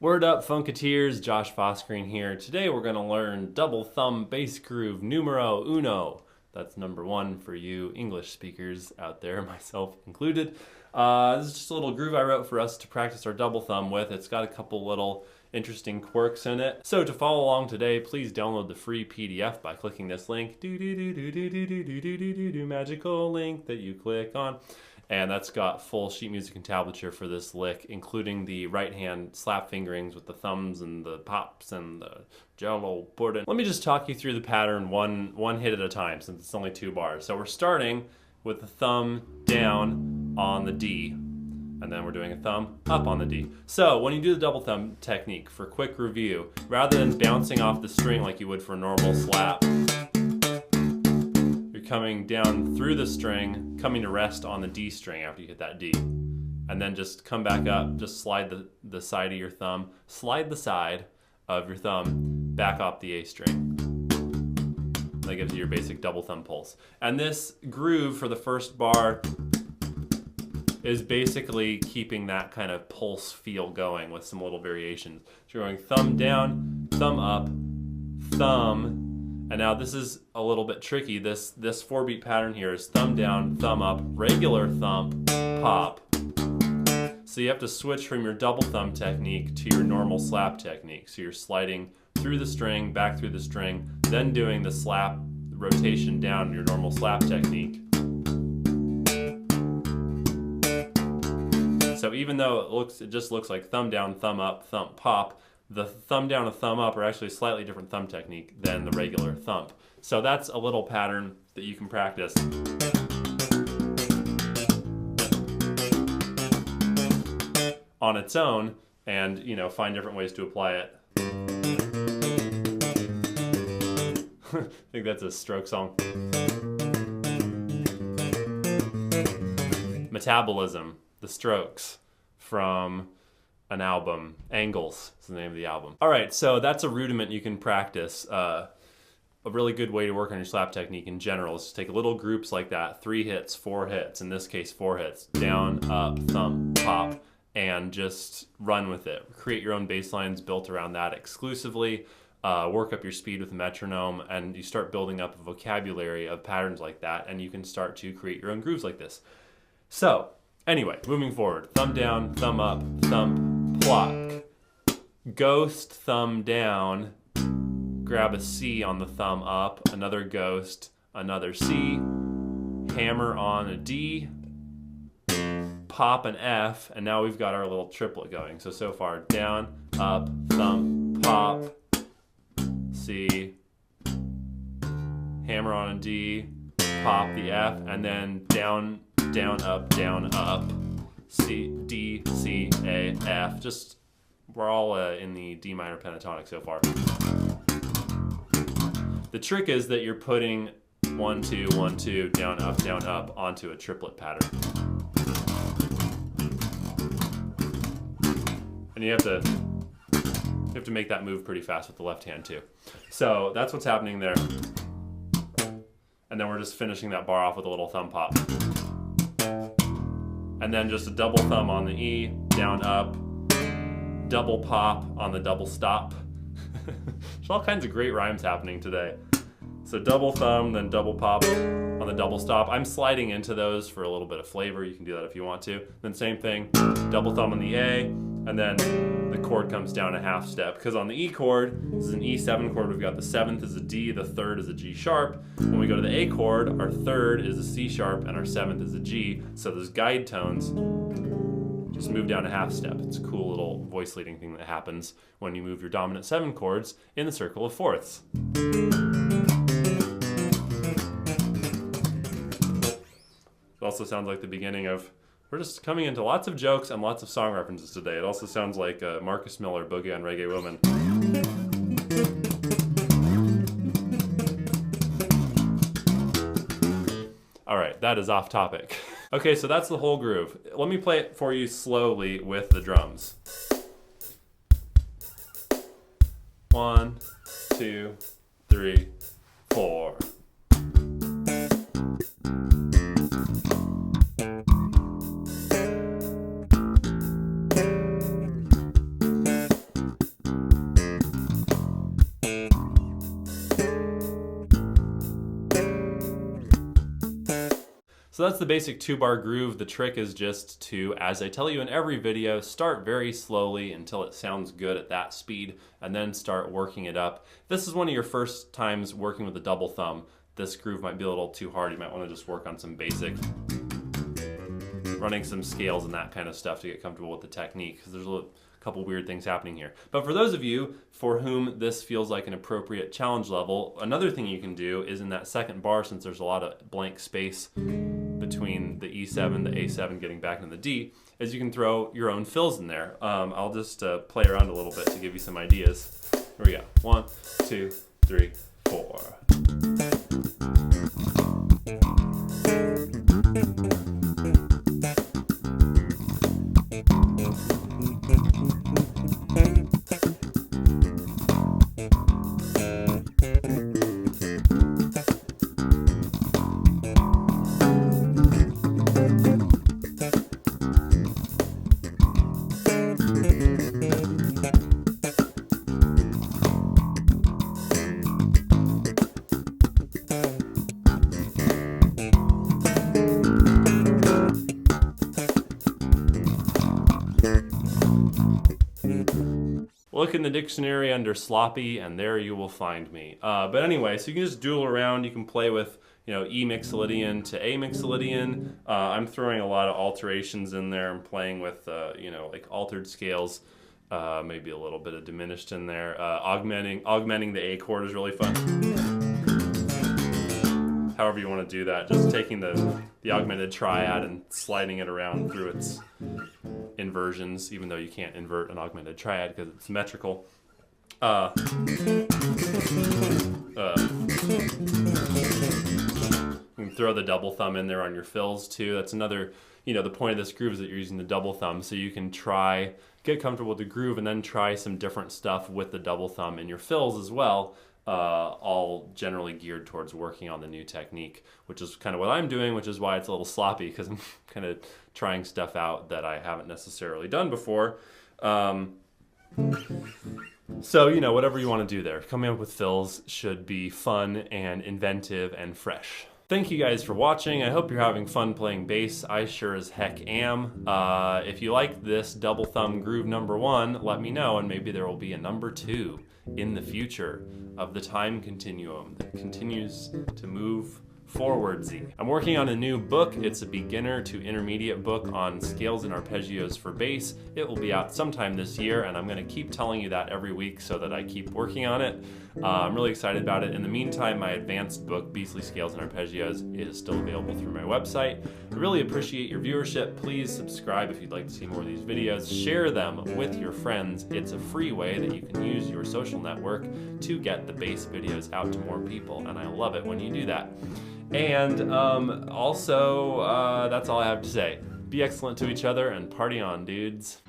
Word up, Funketeers, Josh Fossgreen here. Today we're going to learn double thumb bass groove numero uno. That's number one for you English speakers out there, myself included. This is just a little groove I wrote for us to practice our double thumb with. It's got a couple little interesting quirks in it. So to follow along today, please download the free PDF by clicking this link. Magical link that you click on. And that's got full sheet music and tablature for this lick, including the right hand slap fingerings with the thumbs and the pops and the jello pudding. Let me just talk you through the pattern one hit at a time, since it's only 2 bars. So we're starting with the thumb down on the D, and then we're doing a thumb up on the D. So when you do the double thumb technique, for quick review, rather than bouncing off the string like you would for a normal slap, coming down through the string, coming to rest on the D string after you hit that D. And then just come back up, just slide the side of your thumb, slide the side of your thumb back off the A string. That gives you your basic double thumb pulse. And this groove for the first bar is basically keeping that kind of pulse feel going with some little variations. So you're going thumb down, thumb up, thumb. And now this is a little bit tricky. This 4-beat pattern here is thumb down, thumb up, regular thump, pop. So you have to switch from your double thumb technique to your normal slap technique. So you're sliding through the string, back through the string, then doing the slap rotation down your normal slap technique. So even though it just looks like thumb down, thumb up, thump, pop, the thumb down and thumb up are actually a slightly different thumb technique than the regular thump. So that's a little pattern that you can practice. On its own and, find different ways to apply it. I think that's a Stroke song. Metabolism, the Strokes, from an album. Angles is the name of the album. All right, so that's a rudiment you can practice. A really good way to work on your slap technique in general is to take little groups like that, 3 hits, 4 hits, in this case 4 hits, down, up, thump, pop, and just run with it. Create your own bass lines built around that exclusively. Work up your speed with a metronome, and you start building up a vocabulary of patterns like that, and you can start to create your own grooves like this. So, anyway, moving forward, thumb down, thumb up, thump, pluck, ghost, thumb down, grab a C on the thumb up, another ghost, another C, hammer on a D, pop an F, and now we've got our little triplet going. So far, down, up, thump, pop, C, hammer on a D, pop the F, and then down, down, up, C, D, C, A, F. We're all in the D minor pentatonic so far. The trick is that you're putting 1, 2, 1, 2, down, up onto a triplet pattern. And you have to make that move pretty fast with the left hand too. So that's what's happening there. And then we're just finishing that bar off with a little thumb pop. And then just a double thumb on the E, down, up, double pop on the double stop. There's all kinds of great rhymes happening today. So double thumb, then double pop on the double stop. I'm sliding into those for a little bit of flavor. You can do that if you want to. Then same thing, double thumb on the A, and then the chord comes down a half step. Because on the E chord, this is an E7 chord, we've got the 7th is a D, the 3rd is a G sharp. When we go to the A chord, our 3rd is a C sharp, and our 7th is a G. So those guide tones just move down a half step. It's a cool little voice leading thing that happens when you move your dominant 7 chords in the circle of fourths. It also sounds like the beginning of, we're just coming into lots of jokes and lots of song references today. It also sounds like Marcus Miller, Boogie on Reggae Woman. All right, that is off topic. Okay, so that's the whole groove. Let me play it for you slowly with the drums. 1, 2, 3, 4. So that's the basic 2-bar groove. The trick is just to, as I tell you in every video, start very slowly until it sounds good at that speed, and then start working it up. If this is one of your first times working with a double thumb, this groove might be a little too hard. You might want to just work on some basic, running some scales and that kind of stuff to get comfortable with the technique, because there's a couple weird things happening here. But for those of you for whom this feels like an appropriate challenge level, another thing you can do is in that second bar, since there's a lot of blank space between the E7, the A7 getting back into the D, is you can throw your own fills in there. I'll just play around a little bit to give you some ideas. Here we go. 1, 2, 3, 4. Look in the dictionary under sloppy and there you will find me. But anyway, so you can just duel around. You can play with, you know, E mixolydian to A mixolydian. I'm throwing a lot of alterations in there. I'm playing with, you know, like altered scales, maybe a little bit of diminished in there. Augmenting the A chord is really fun. However you want to do that, just taking the augmented triad and sliding it around through its inversions, even though you can't invert an augmented triad because it's symmetrical. You can throw the double thumb in there on your fills too. That's another, you know, the point of this groove is that you're using the double thumb, so you can get comfortable with the groove and then try some different stuff with the double thumb in your fills as well. All generally geared towards working on the new technique, which is kind of what I'm doing, which is why it's a little sloppy, because I'm kind of trying stuff out that I haven't necessarily done before. So, you know, whatever you want to do there, coming up with fills should be fun and inventive and fresh. Thank you guys for watching. I hope you're having fun playing bass. I sure as heck am. If you like this double thumb groove #1, let me know, and maybe there will be a #2 in the future of the time continuum that continues to move forwardsy. I'm working on a new book. It's a beginner to intermediate book on scales and arpeggios for bass. It will be out sometime this year, and I'm going to keep telling you that every week so that I keep working on it. I'm really excited about it. In the meantime, my advanced book, Beastly Scales and Arpeggios, is still available through my website. I really appreciate your viewership. Please subscribe if you'd like to see more of these videos. Share them with your friends. It's a free way that you can use your social network to get the bass videos out to more people, and I love it when you do that. And also, that's all I have to say. Be excellent to each other and party on, dudes.